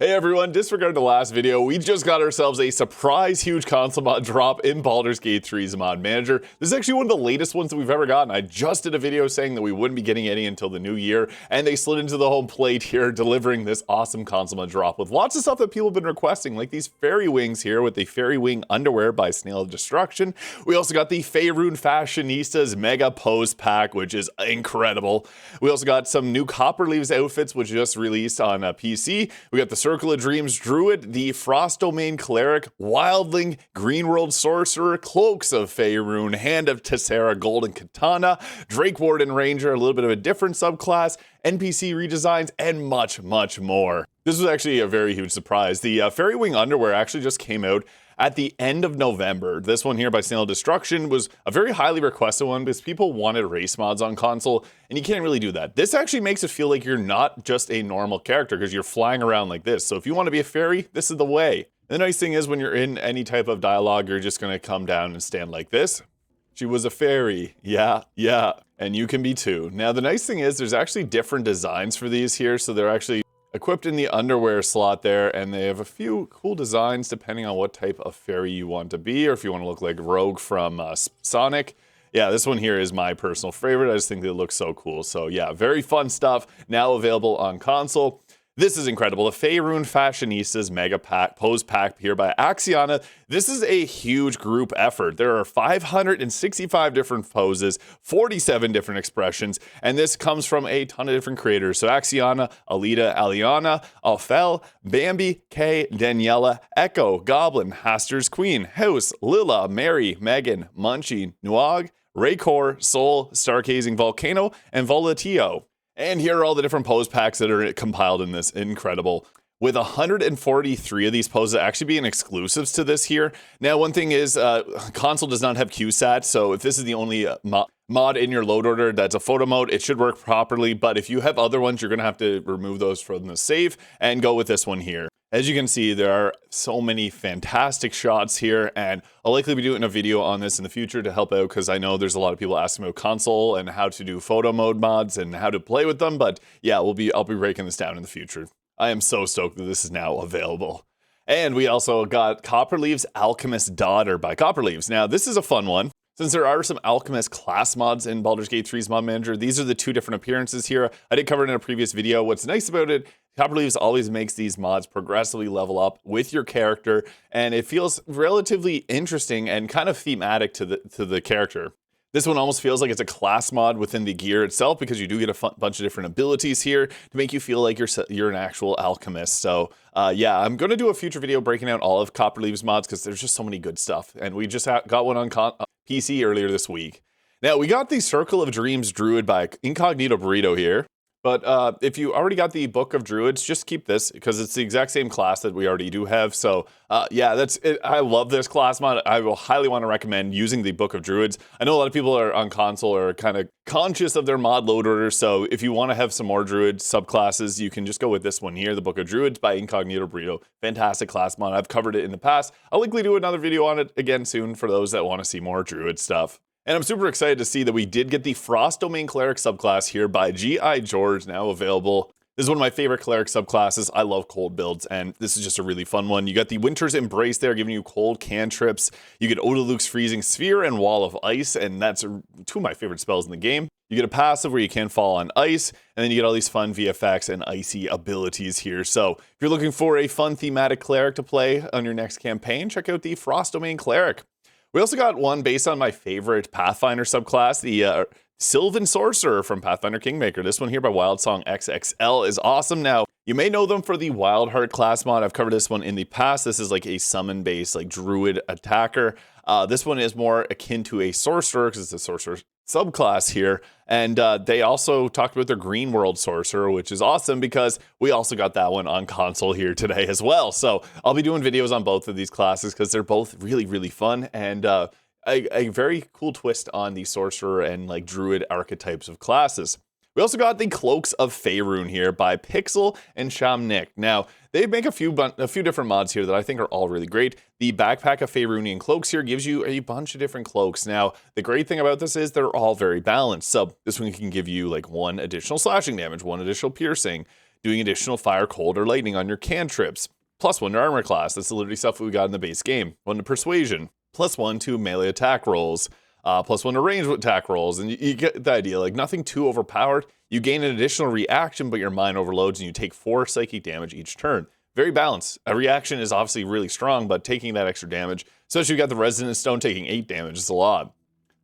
Hey everyone, disregard the last video, we just got ourselves a surprise huge console mod drop in Baldur's Gate 3's mod manager. This is actually one of the latest ones that we've ever gotten. I just did a video saying that we wouldn't be getting any until the new year, and they slid into the home plate here, delivering this awesome console mod drop with lots of stuff that people have been requesting, like these Faerie Wings here with the Faerie Wing underwear by Snail of Destruction. We also got the Faerun Fashionistas Mega Pose Pack, which is incredible. We also got some new Copperleaves outfits, which just released on PC. We got the Circle of Dreams Druid, the Frost Domain Cleric, Wylding, Greenworld Sorcerer, Cloaks of Faerun, Hand of Tessera, Golden Katana, Drakewarden Ranger, a little bit of a different subclass, NPC redesigns, and much, much more. This was actually a very huge surprise. The Faerie Wing underwear actually just came out at the end of November. This one here by Snail of Destruction was a very highly requested one because people wanted race mods on console, and you can't really do that. This actually makes it feel like you're not just a normal character because you're flying around like this. So if you want to be a fairy, this is the way. The nice thing is when you're in any type of dialogue, you're just going to come down and stand like this. She was a fairy. Yeah. And you can be too. Now, the nice thing is there's actually different designs for these here. So they're actually equipped in the underwear slot there, and they have a few cool designs depending on what type of fairy you want to be, or if you want to look like Rogue from Sonic. Yeah, this one here is my personal favorite. I just think they look so cool. So yeah, very fun stuff, now available on console. This is incredible. The Faerun Fashionistas Mega Pack Pose Pack here by Axiana. This is a huge group effort. There are 565 different poses, 47 different expressions, and this comes from a ton of different creators. So Axiana, Alita, Aliana, Alfel, Bambi, Kay, Daniela, Echo, Goblin, Haster's Queen, House, Lila, Mary, Megan, Munchie, Nuag, Raycor, Soul, Stargazing Volcano, and Volatio. And here are all the different pose packs that are compiled in this. Incredible. With 143 of these poses actually being exclusives to this here. Now, one thing is, console does not have QSAT, so if this is the only mod in your load order that's a photo mode, it should work properly. But if you have other ones, you're going to have to remove those from the save and go with this one here. As you can see, there are so many fantastic shots here, and I'll likely be doing a video on this in the future to help out because I know there's a lot of people asking about console and how to do photo mode mods and how to play with them. But yeah, I'll be breaking this down in the future. I am so stoked that this is now available. And we also got Copperleaves Alchemist Daughter by Copperleaves. Now, this is a fun one. Since there are some Alchemist class mods in Baldur's Gate 3's mod manager, these are the two different appearances here. I did cover it in a previous video. What's nice about it, Copperleaves always makes these mods progressively level up with your character, and it feels relatively interesting and kind of thematic to the character. This one almost feels like it's a class mod within the gear itself because you do get a bunch of different abilities here to make you feel like you're an actual alchemist. So yeah, I'm going to do a future video breaking out all of Copperleaves mods because there's just so many good stuff. And we just got one on PC earlier this week. Now, we got the Circle of Dreams Druid by Incognito Burrito here. But if you already got the Book of Druids, just keep this because it's the exact same class that we already do have. So yeah, that's it. I love this class mod. I will highly want to recommend using the Book of Druids. I know a lot of people are on console are kind of conscious of their mod load order. So if you want to have some more Druid subclasses, you can just go with this one here, the Book of Druids by Incognito Burrito. Fantastic class mod. I've covered it in the past. I'll likely do another video on it again soon for those that want to see more Druid stuff. And I'm super excited to see that we did get the Frost Domain Cleric subclass here by G.I. George, now available. This is one of my favorite Cleric subclasses. I love cold builds, and this is just a really fun one. You got the Winter's Embrace there, giving you cold cantrips. You get Odaluk's Freezing Sphere and Wall of Ice, and that's two of my favorite spells in the game. You get a passive where you can fall on ice, and then you get all these fun VFX and icy abilities here. So if you're looking for a fun thematic Cleric to play on your next campaign, check out the Frost Domain Cleric. We also got one based on my favorite Pathfinder subclass, the Sylvan Sorcerer from Pathfinder Kingmaker. This one here by Wildsong XXL is awesome. Now, you may know them for the Wildheart class mod. I've covered this one in the past. This is like a summon-based like Druid attacker. This one is more akin to a Sorcerer because it's a Sorcerer subclass here. And they also talked about their Greenworld Sorcerer, which is awesome because we also got that one on console here today as well. So I'll be doing videos on both of these classes because they're both really, really fun and a very cool twist on the Sorcerer and like Druid archetypes of classes. We also got the Cloaks of Faerun here by Pixel and Shamnik. Now, they make a few different mods here that I think are all really great. The Backpack of Faerunian Cloaks here gives you a bunch of different cloaks. Now, the great thing about this is they're all very balanced. So this one can give you like 1 additional slashing damage, 1 additional piercing, doing additional fire, cold, or lightning on your cantrips. +1 to armor class. That's literally stuff we got in the base game. 1 to persuasion. +1 to melee attack rolls. +1 to ranged attack rolls. And you get the idea. Like, nothing too overpowered. You gain an additional reaction, but your mind overloads and you take 4 psychic damage each turn. Very balanced. A reaction is obviously really strong, but taking that extra damage, especially you got the Resonant Stone taking 8 damage, is a lot.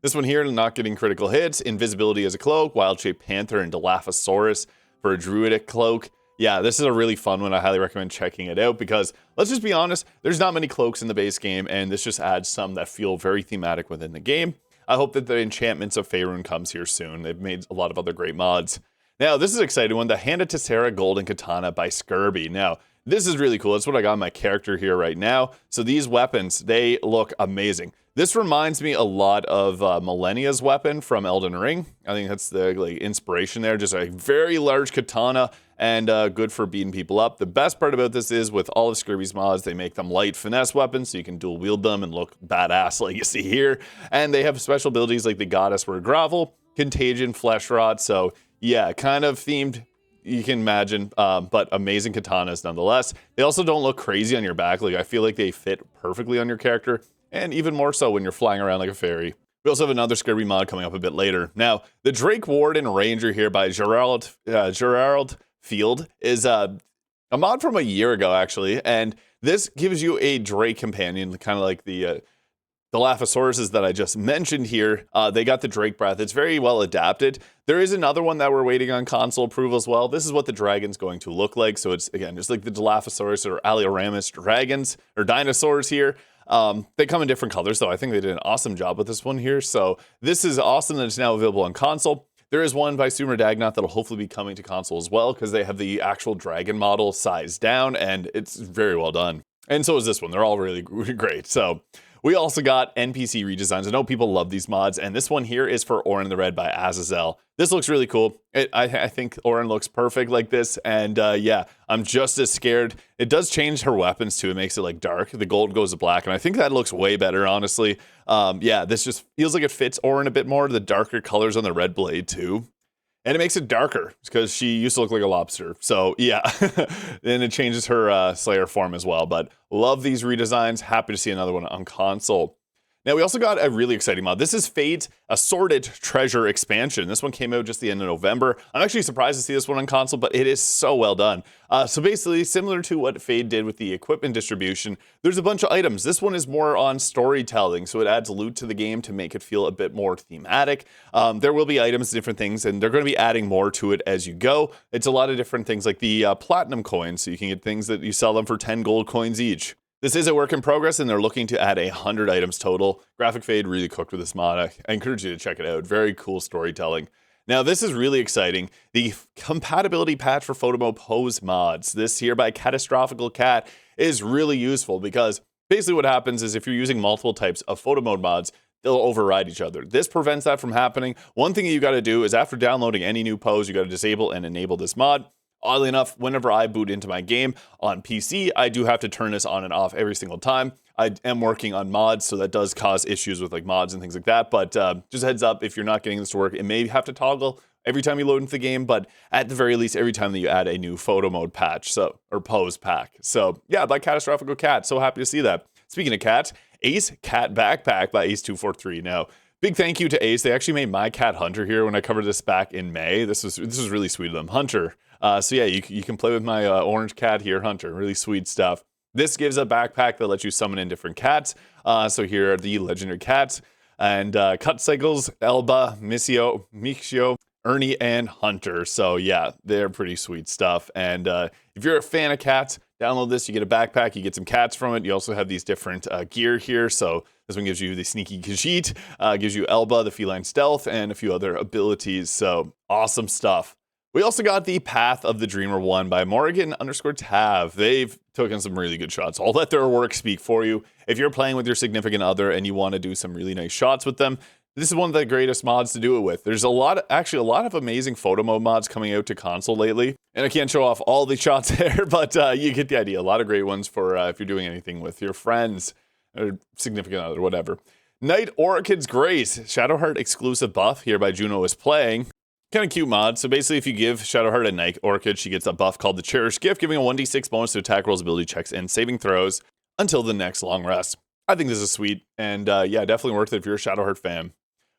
This one here, not getting critical hits. Invisibility as a cloak. Wild-shaped Panther and Dilophosaurus for a Druidic cloak. Yeah, this is a really fun one. I highly recommend checking it out because, let's just be honest, there's not many cloaks in the base game, and this just adds some that feel very thematic within the game. I hope that the Enchantments of Faerun comes here soon. They've made a lot of other great mods. Now, this is an exciting one. The Hand of Tessera Golden Katana by Skirby. Now, this is really cool. That's what I got in my character here right now. So these weapons, they look amazing. This reminds me a lot of Millennia's weapon from Elden Ring. I think that's the inspiration there. Just a very large katana and good for beating people up. The best part about this is with all of Skirby's mods, they make them light finesse weapons so you can dual wield them and look badass like you see here. And they have special abilities like the Goddess Word Gravel, Contagion, Flesh Rot. So yeah, kind of themed, you can imagine, but amazing katanas nonetheless. They also don't look crazy on your back. Like, I feel like they fit perfectly on your character, and even more so when you're flying around like a fairy. We also have another Skirby mod coming up a bit later. Now, the Drakewarden Ranger here by Gerald Field is a mod from a year ago, actually, and this gives you a Drake companion, kind of like the Dilophosaurus that I just mentioned here. They got the Drake Breath. It's very well adapted. There is another one that we're waiting on console approval as well. This is what the dragon's going to look like. So it's, again, just like the Dilophosaurus or Alioramus dragons or dinosaurs here. They come in different colors, though. I think they did an awesome job with this one here. So this is awesome that it's now available on console. There is one by Sumer Dagnat that'll hopefully be coming to console as well because they have the actual dragon model sized down, and it's very well done. And so is this one. They're all really great. So we also got NPC redesigns. I know people love these mods, and this one here is for Orin the Red by Azazel. This looks really cool. I think Orin looks perfect like this, and yeah, I'm just as scared. It does change her weapons too. It makes it like dark. The gold goes to black, and I think that looks way better, honestly. Yeah, this just feels like it fits Orin a bit more. The darker colors on the red blade too. And it makes it darker because she used to look like a lobster. So yeah, and it changes her Slayer form as well. But love these redesigns. Happy to see another one on console. Now, we also got a really exciting mod. This is Fade's Assorted Treasure Expansion. This one came out just the end of November. I'm actually surprised to see this one on console, but it is so well done. So basically, similar to what Fade did with the equipment distribution, there's a bunch of items. This one is more on storytelling, so it adds loot to the game to make it feel a bit more thematic. There will be items, different things, and they're going to be adding more to it as you go. It's a lot of different things like the platinum coins, so you can get things that you sell them for 10 gold coins each. This is a work in progress, and they're looking to add 100 items total. Graphic Fade really cooked with this mod. I encourage you to check it out. Very cool storytelling. Now, this is really exciting. The compatibility patch for photo mode pose mods. This here by Catastrophical Cat is really useful because basically what happens is if you're using multiple types of photo mode mods, they'll override each other. This prevents that from happening. One thing you got to do is after downloading any new pose, you got to disable and enable this mod. Oddly enough, whenever I boot into my game on PC, I do have to turn this on and off every single time. I am working on mods, so that does cause issues with like mods and things like that. But just a heads up, if you're not getting this to work, it may have to toggle every time you load into the game, but at the very least, every time that you add a new photo mode patch, or pose pack. So yeah, by Catastrophical Cat, so happy to see that. Speaking of cats, ASE Cat Backpack by ACE243. Now, big thank you to ACE. They actually made my cat Hunter here when I covered this back in May. This was really sweet of them. Hunter. So yeah, you can play with my orange cat here, Hunter. Really sweet stuff. This gives a backpack that lets you summon in different cats. So here are the legendary cats. And Cut Cycles, Elba, Mixio, Ernie, and Hunter. So yeah, they're pretty sweet stuff. And if you're a fan of cats, download this. You get a backpack. You get some cats from it. You also have these different gear here. So this one gives you the Sneaky Khajiit, gives you Elba, the Feline Stealth, and a few other abilities. So awesome stuff. We also got the Path of the Dreamer 1 by Morrigan_Tav. They've taken some really good shots. I'll let their work speak for you. If you're playing with your significant other and you want to do some really nice shots with them, this is one of the greatest mods to do it with. There's a lot of amazing photo mode mods coming out to console lately. And I can't show off all the shots there, but you get the idea. A lot of great ones for if you're doing anything with your friends or significant other, whatever. Night Orchid's Grace, Shadowheart exclusive buff here by Juno is playing. Kind of cute mod. So basically, if you give Shadowheart a Night Orchid, she gets a buff called the Cherished Gift, giving a 1d6 bonus to attack rolls, ability checks, and saving throws until the next long rest. I think this is sweet, and yeah, definitely worth it if you're a Shadowheart fan.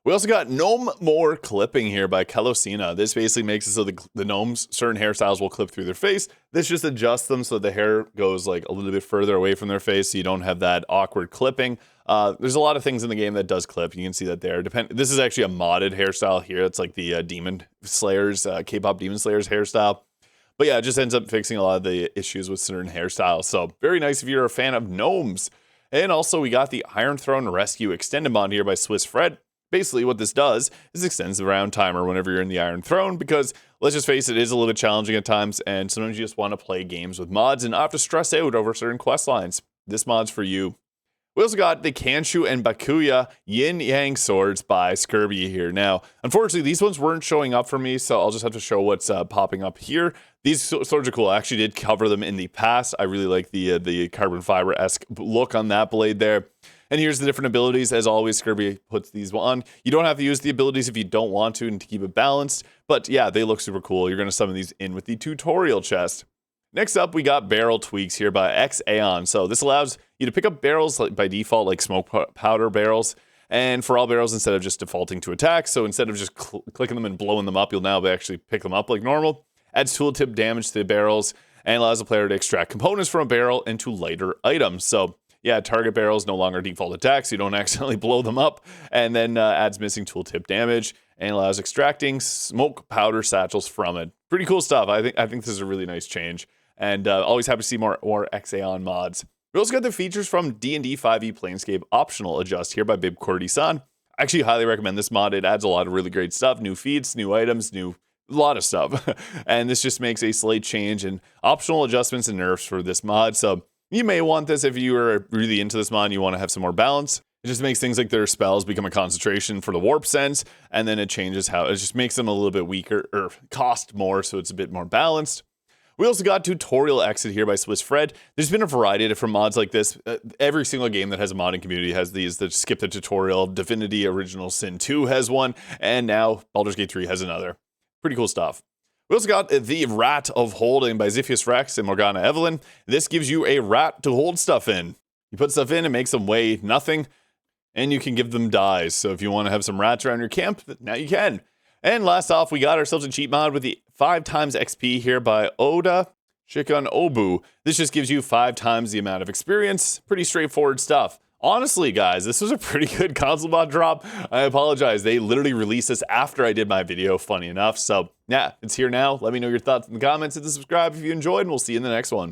We also got Gnome More Clipping here by Kelosina. This basically makes it so the gnomes, certain hairstyles will clip through their face. This just adjusts them so the hair goes like a little bit further away from their face so you don't have that awkward clipping. There's a lot of things in the game that does clip. You can see that there. This is actually a modded hairstyle here. It's like the Demon Slayers, K-pop Demon Slayers hairstyle. But yeah, it just ends up fixing a lot of the issues with certain hairstyles. So very nice if you're a fan of gnomes. And also we got the Iron Throne Rescue Extended mod here by Swiss Fred. Basically, what this does is extends the round timer whenever you're in the Iron Throne, because let's just face it is a little bit challenging at times, and sometimes you just want to play games with mods and not have to stress out over certain quest lines. This mod's for you. We also got the Kanshou and Bakuya Yin Yang Swords by Skirby here. Now, unfortunately, these ones weren't showing up for me, so I'll just have to show what's popping up here. These swords are cool. I actually did cover them in the past. I really like the carbon fiber-esque look on that blade there. And here's the different abilities. As always, Skirby puts these on. You don't have to use the abilities if you don't want to and to keep it balanced. But yeah, they look super cool. You're going to summon these in with the tutorial chest. Next up, we got barrel tweaks here by X-Aeon. So this allows you to pick up barrels by default, like smoke powder barrels. And for all barrels, instead of just defaulting to attack. So instead of just clicking them and blowing them up, you'll now actually pick them up like normal. Adds tooltip damage to the barrels and allows the player to extract components from a barrel into lighter items. So yeah, target barrels no longer default attack, so you don't accidentally blow them up, and then adds missing tooltip damage and allows extracting smoke powder satchels from it. Pretty cool stuff. I think this is a really nice change, and always happy to see more X-Aeon mods. We also got the features from D&D 5e Planescape optional adjust here by Bib Cordy-san. I actually highly recommend this mod. It adds a lot of really great stuff, new feats, new items, a lot of stuff, and this just makes a slight change and optional adjustments and nerfs for this mod. So you may want this if you are really into this mod and you want to have some more balance. It just makes things like their spells become a concentration for the warp sense, and then it changes how it just makes them a little bit weaker or cost more, so it's a bit more balanced. We also got Tutorial Exit here by Swiss Fred. There's been a variety of different mods like this. Every single game that has a modding community has these that skip the tutorial. Divinity Original Sin 2 has one, and now Baldur's Gate 3 has another. Pretty cool stuff. We also got the Rat of Holding by Xiphias Rex and Morgana Evelyn. This gives you a rat to hold stuff in. You put stuff in, it makes them weigh nothing, and you can give them dies. So if you want to have some rats around your camp, now you can. And last off, we got ourselves a cheat mod with the 5 times XP here by Oda Shikon Obu. This just gives you 5 times the amount of experience. Pretty straightforward stuff. Honestly, guys, this was a pretty good console mod drop. I apologize. They literally released this after I did my video, funny enough. So, yeah, it's here now. Let me know your thoughts in the comments. Hit the subscribe if you enjoyed, and we'll see you in the next one.